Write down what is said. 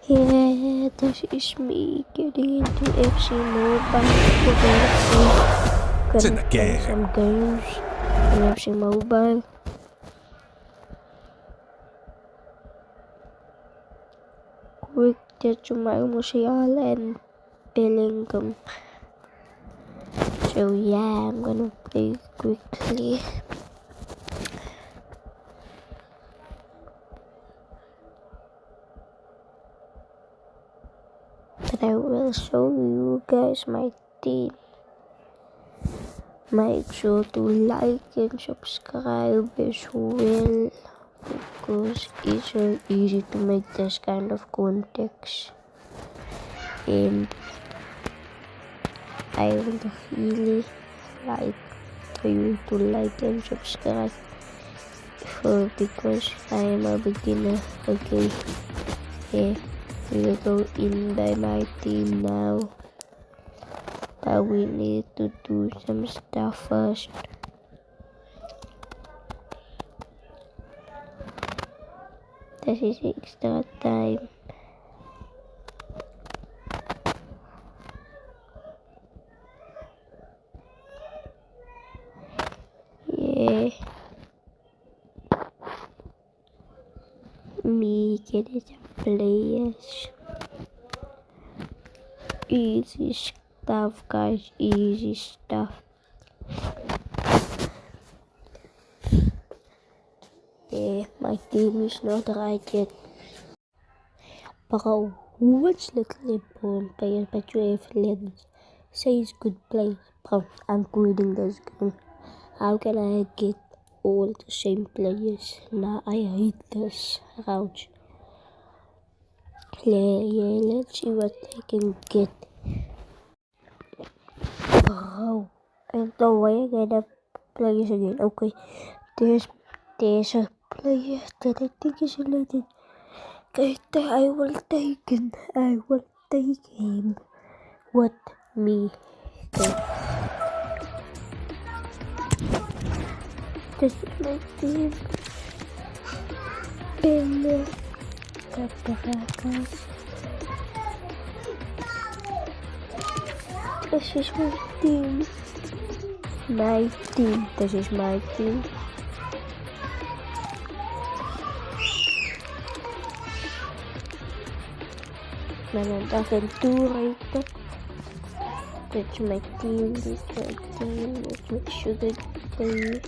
Yeah, this is me getting into FC Mobile for It's in gonna the play game. some games in FC Mobile. Quick Jumar Musiala and Bellingham. So yeah, I'm gonna play quickly. But I will show you guys my team. Make sure to like and subscribe as well, because it's so easy to make this kind of context. And I would really like for you to like and subscribe because I am a beginner. Okay, yeah, we will go in by my team now. But we need to do some stuff first. This is extra time. Yeah. Me getting some players. Easy stuff, guys. Easy stuff. Yeah, my team is not right yet. Bro, what's little important players but you have legends? Say it's good players. Bro, I'm quitting this game. How can I get all the same players? Nah, I hate this route. Yeah, let's see what I can get. Bro, and the way I get up players again. Okay, there's a player that I think is a legend. Okay, I will take him. What? Me? Okay. This is my team. And Caracas. This is my team. This is my team. Mijn avontuur. That's my team. This is my team. Let's make sure that they